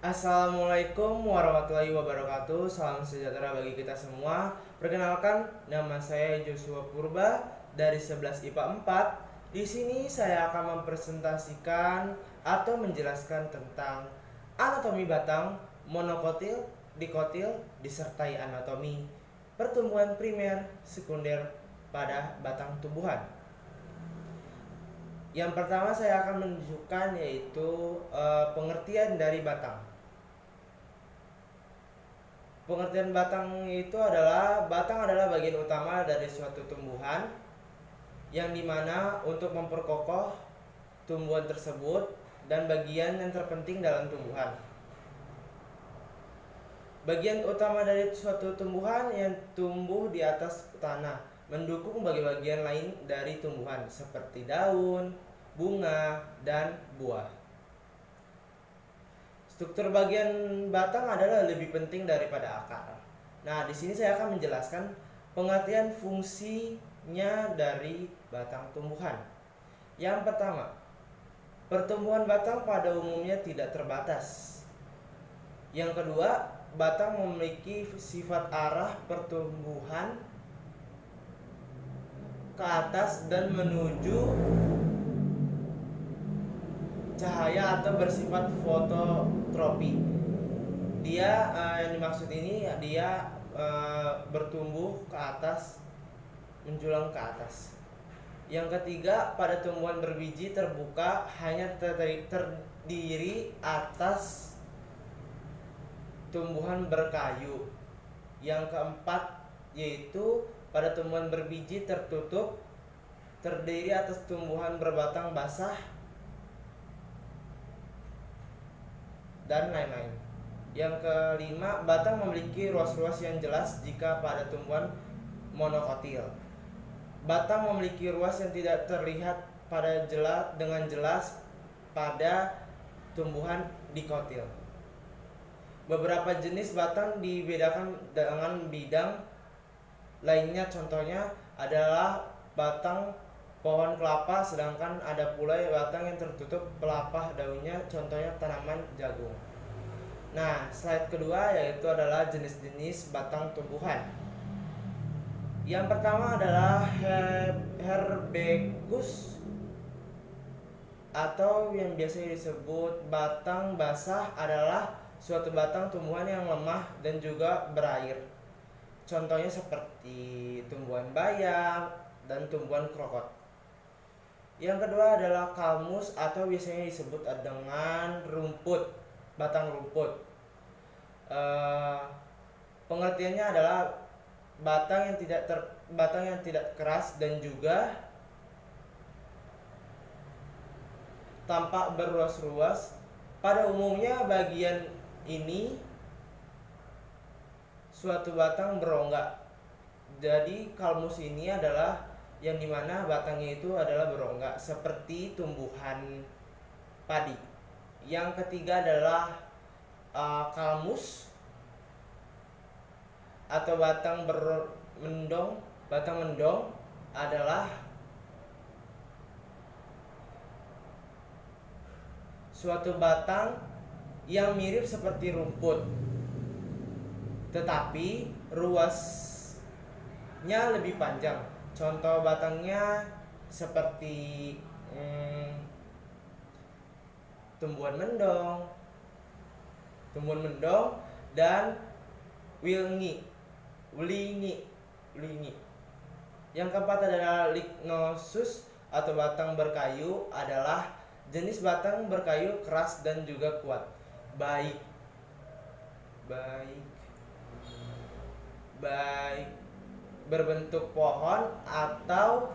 Assalamualaikum warahmatullahi wabarakatuh. Salam sejahtera bagi kita semua. Perkenalkan, nama saya Joshua Purba dari 11 IPA 4. Di sini saya akan mempresentasikan atau menjelaskan tentang anatomi batang, monokotil, dikotil, disertai anatomi pertumbuhan primer, sekunder pada batang tumbuhan. Yang pertama saya akan menunjukkan yaitu pengertian dari batang. Pengertian batang itu adalah batang adalah bagian utama dari suatu tumbuhan yang dimana untuk memperkokoh tumbuhan tersebut dan bagian yang terpenting dalam tumbuhan. Bagian utama dari suatu tumbuhan yang tumbuh di atas tanah mendukung bagian-bagian lain dari tumbuhan seperti daun, bunga, dan buah. Struktur bagian batang adalah lebih penting daripada akar. Nah, di sini saya akan menjelaskan pengertian fungsinya dari batang tumbuhan. Yang pertama, pertumbuhan batang pada umumnya tidak terbatas. Yang kedua, batang memiliki sifat arah pertumbuhan ke atas dan menuju cahaya atau bersifat fototropi. Dia yang dimaksud ini dia bertumbuh ke atas, menjulang ke atas. Yang ketiga, pada tumbuhan berbiji terbuka hanya terdiri atas tumbuhan berkayu. Yang keempat yaitu pada tumbuhan berbiji tertutup terdiri atas tumbuhan berbatang basah dan lain-lain. Yang kelima, batang memiliki ruas-ruas yang jelas jika pada tumbuhan monokotil. Batang memiliki ruas yang tidak terlihat dengan jelas pada tumbuhan dikotil. Beberapa jenis batang dibedakan dengan bidang lainnya, contohnya adalah batang pohon kelapa, sedangkan ada pula batang yang tertutup pelepah daunnya, contohnya tanaman jagung. Nah, slide kedua yaitu adalah jenis-jenis batang tumbuhan. Yang pertama adalah Herbecus atau yang biasa disebut batang basah, adalah suatu batang tumbuhan yang lemah dan juga berair. Contohnya seperti tumbuhan bayam dan tumbuhan krokot. Yang kedua adalah kalmus atau biasanya disebut dengan rumput, batang rumput. Pengertiannya adalah batang yang tidak keras dan juga tampak berruas-ruas. Pada umumnya bagian ini suatu batang berongga. Jadi kalmus ini adalah yang dimana batangnya itu adalah berongga seperti tumbuhan padi. Yang ketiga adalah kalmus atau batang mendong. Batang mendong adalah suatu batang yang mirip seperti rumput, tetapi ruasnya lebih panjang. Contoh batangnya seperti tumbuhan mendong dan wilingi. Yang keempat adalah lignosus atau batang berkayu, adalah jenis batang berkayu keras dan juga kuat, baik berbentuk pohon atau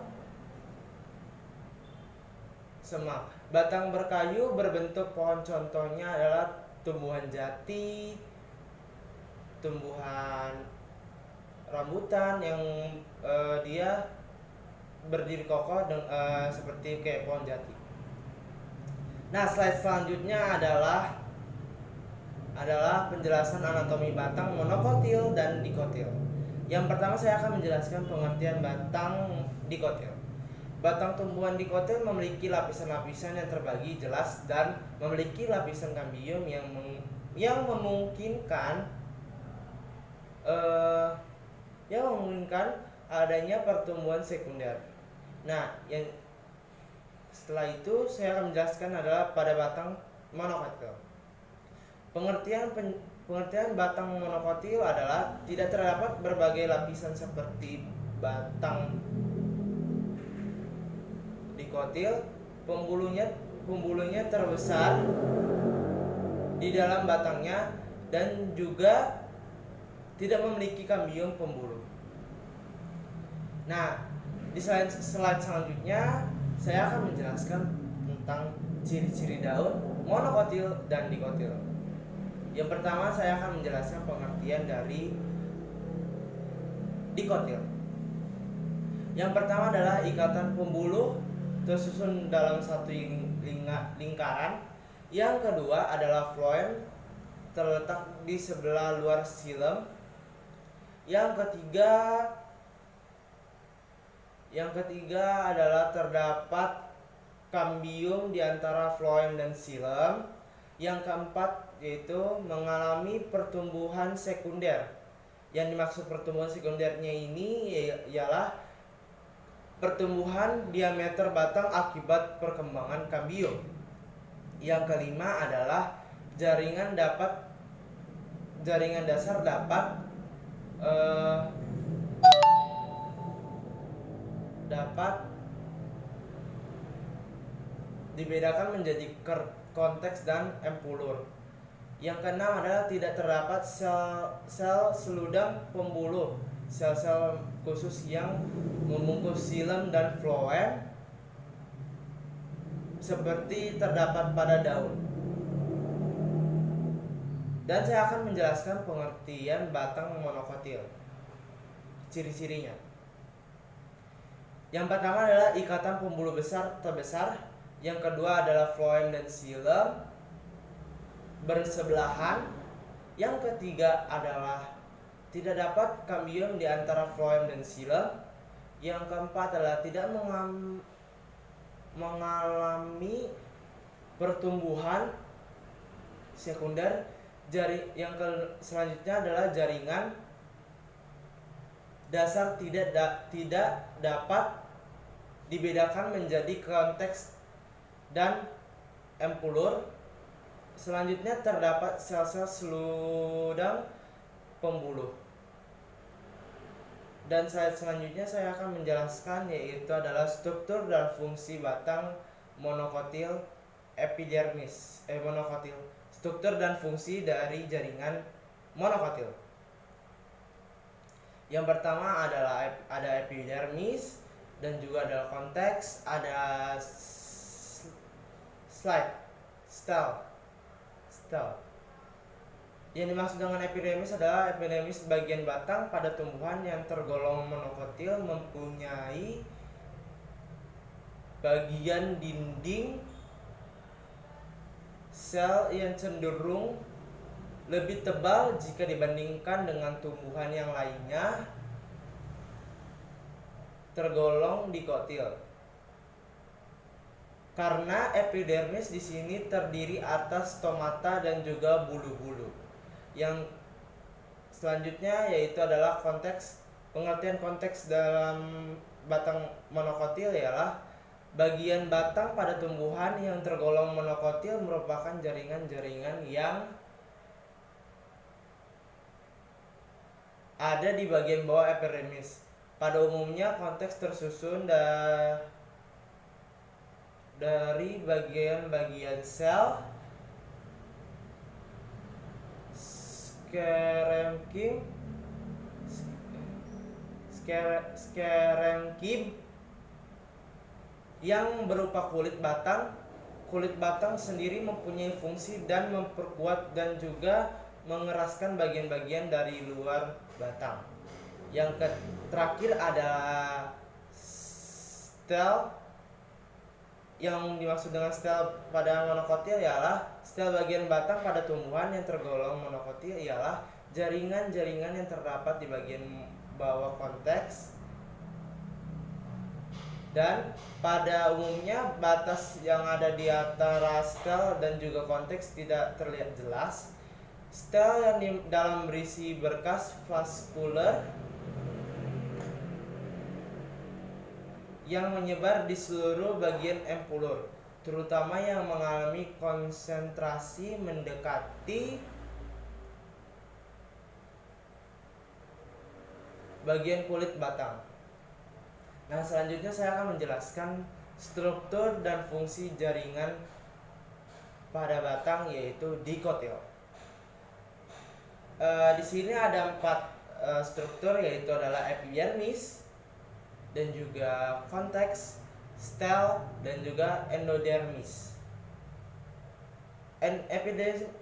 semak. Batang berkayu berbentuk pohon contohnya adalah tumbuhan jati, tumbuhan rambutan yang dia berdiri kokoh seperti kayak pohon jati. Nah, slide selanjutnya adalah penjelasan anatomi batang monokotil dan dikotil. Yang pertama saya akan menjelaskan pengertian batang dikotil. Batang tumbuhan dikotil memiliki lapisan-lapisan yang terbagi jelas dan memiliki lapisan kambium yang memungkinkan adanya pertumbuhan sekunder. Nah, yang setelah itu saya akan menjelaskan adalah pada batang monokotil. Pengertian batang monokotil adalah tidak terdapat berbagai lapisan seperti batang dikotil. Pembuluhnya terbesar di dalam batangnya dan juga tidak memiliki kambium pembuluh. Nah, di slide selanjutnya saya akan menjelaskan tentang ciri-ciri daun monokotil dan dikotil. Yang pertama saya akan menjelaskan pengertian dari dikotil. Yang pertama adalah ikatan pembuluh tersusun dalam satu lingkaran. Yang kedua adalah floem terletak di sebelah luar xilem. Yang ketiga adalah terdapat kambium di antara floem dan xilem. Yang keempat yaitu mengalami pertumbuhan sekunder. Yang dimaksud pertumbuhan sekundernya ini ialah pertumbuhan diameter batang akibat perkembangan kambium. Yang kelima adalah jaringan dasar dapat dibedakan menjadi konteks dan empulur. Yang keenam adalah tidak terdapat sel seludang pembuluh, sel-sel khusus yang membungkus xilem dan floem seperti terdapat pada daun. Dan saya akan menjelaskan pengertian batang monokotil. Ciri-cirinya. Yang pertama adalah ikatan pembuluh terbesar. Yang kedua adalah floem dan xilem bersebelahan. Yang ketiga adalah tidak dapat kambium di antara floem dan xilem. Yang keempat adalah tidak mengalami pertumbuhan sekunder. Selanjutnya adalah jaringan dasar tidak dapat dibedakan menjadi konteks dan empulur. Selanjutnya terdapat sel-sel seludang pembuluh. Dan slide selanjutnya saya akan menjelaskan yaitu adalah struktur dan fungsi batang monokotil epidermis monokotil. Struktur dan fungsi dari jaringan monokotil. Yang pertama adalah ada epidermis dan juga ada konteks, ada stel. Yang dimaksud dengan epidermis adalah epidermis bagian batang pada tumbuhan yang tergolong monokotil mempunyai bagian dinding sel yang cenderung lebih tebal jika dibandingkan dengan tumbuhan yang lainnya tergolong dikotil. Karena epidermis di sini terdiri atas stomata dan juga bulu-bulu. Yang selanjutnya yaitu adalah konteks. Pengertian konteks dalam batang monokotil ialah bagian batang pada tumbuhan yang tergolong monokotil merupakan jaringan-jaringan yang ada di bagian bawah epidermis. Pada umumnya konteks tersusun dari bagian-bagian sel skerenkim yang berupa kulit batang. Kulit batang sendiri mempunyai fungsi dan memperkuat dan juga mengeraskan bagian-bagian dari luar batang. Yang terakhir ada stel. Yang dimaksud dengan stel pada monokotil ialah stel bagian batang pada tumbuhan yang tergolong monokotil ialah jaringan-jaringan yang terdapat di bagian bawah konteks Dan pada umumnya batas yang ada di antara stel dan juga konteks tidak terlihat jelas. Stel yang dalam berisi berkas vaskuler yang menyebar di seluruh bagian empulur, terutama yang mengalami konsentrasi mendekati bagian kulit batang. Nah, selanjutnya saya akan menjelaskan struktur dan fungsi jaringan pada batang, yaitu dikotil. Di sini ada 4 struktur, yaitu adalah epidermis dan juga konteks, stel, dan juga endodermis.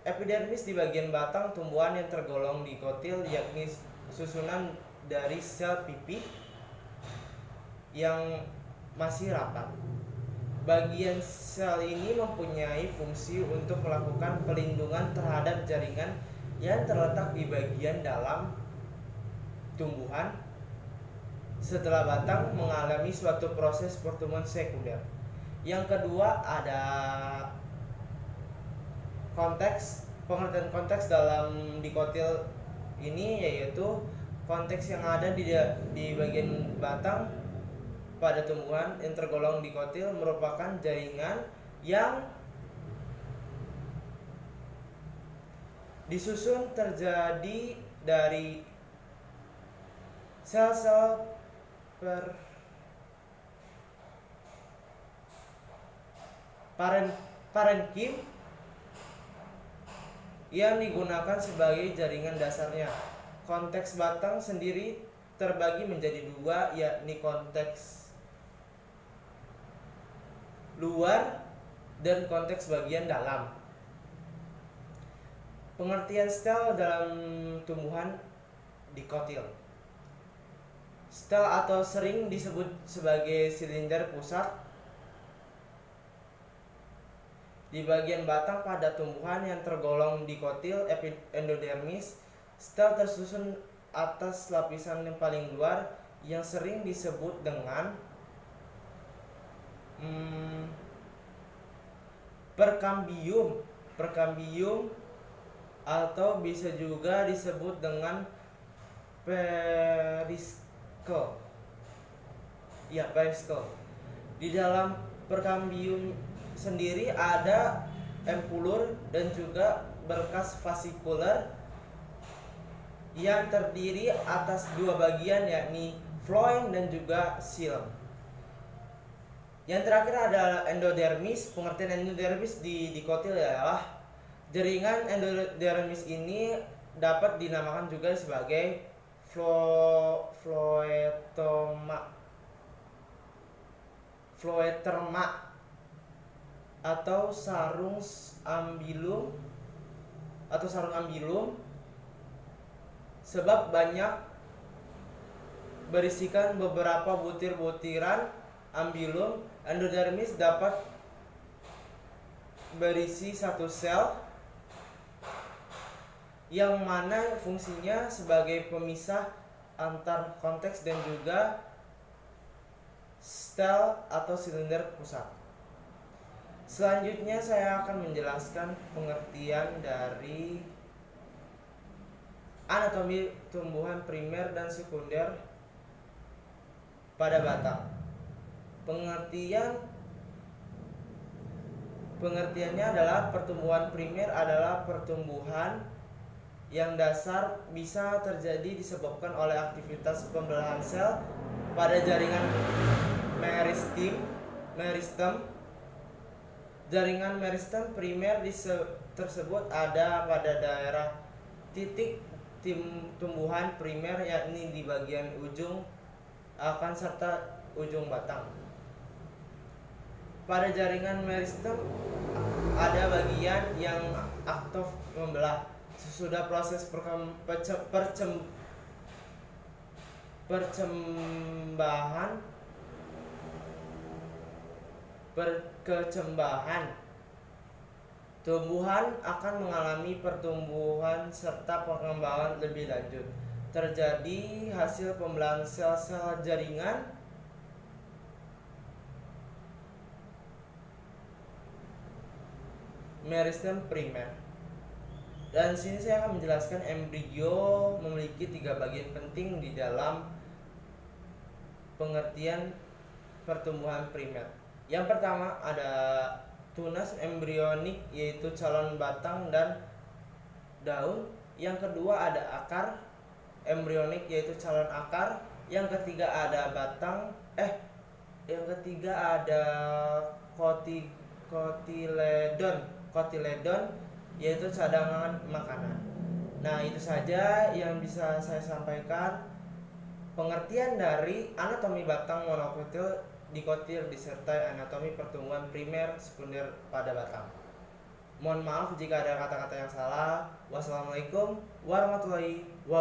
Epidermis di bagian batang tumbuhan yang tergolong dikotil, yakni susunan dari sel pipih yang masih rapat. Bagian sel ini mempunyai fungsi untuk melakukan pelindungan terhadap jaringan yang terletak di bagian dalam tumbuhan setelah batang mengalami suatu proses pertumbuhan sekunder. Yang kedua ada konteks. Pengertian konteks dalam dikotil ini yaitu konteks yang ada di bagian batang pada tumbuhan yang tergolong dikotil merupakan jaringan yang disusun terjadi dari sel-sel parenkim yang digunakan sebagai jaringan dasarnya. Konteks batang sendiri terbagi menjadi 2, yakni konteks luar dan konteks bagian dalam. Pengertian stel dalam tumbuhan dikotil. Stel atau sering disebut sebagai silinder pusat di bagian batang pada tumbuhan yang tergolong dikotil endodermis. Stel tersusun atas lapisan yang paling luar yang sering disebut dengan perkambium atau bisa juga disebut dengan periskel. Di dalam perkambium sendiri ada empulur dan juga berkas vasikuler yang terdiri atas 2 bagian, yakni floem dan juga xilem. Yang terakhir adalah endodermis. Pengertian endodermis di dikotil adalah jaringan endodermis ini dapat dinamakan juga sebagai floeterma atau sarung ambilum sebab banyak berisikan beberapa butir-butiran ambilum. Endodermis dapat berisi 1 sel yang mana fungsinya sebagai pemisah antar konteks dan juga stel atau silinder pusat. Selanjutnya saya akan menjelaskan pengertian dari anatomi tumbuhan primer dan sekunder pada batang. Pengertiannya adalah pertumbuhan primer adalah pertumbuhan yang dasar bisa terjadi disebabkan oleh aktivitas pembelahan sel pada jaringan meristem. Jaringan meristem primer tersebut ada pada daerah titik tumbuhan primer, yakni di bagian ujung akar serta ujung batang. Pada jaringan meristem ada bagian yang aktif membelah. Sesudah proses perkecambahan, tumbuhan akan mengalami pertumbuhan serta pengembangan lebih lanjut. Terjadi hasil pembelahan sel-sel jaringan meristem primer. Dan sini saya akan menjelaskan embrio memiliki 3 bagian penting di dalam pengertian pertumbuhan primer. Yang pertama ada tunas embrionik, yaitu calon batang dan daun. Yang kedua ada akar embrionik, yaitu calon akar. Yang ketiga ada kotiledon, yaitu cadangan makanan. Nah, itu saja yang bisa saya sampaikan pengertian dari anatomi batang monokotil, dikotil, disertai anatomi pertumbuhan primer sekunder pada batang. Mohon maaf jika ada kata-kata yang salah. Wassalamualaikum warahmatullahi wabarakatuh.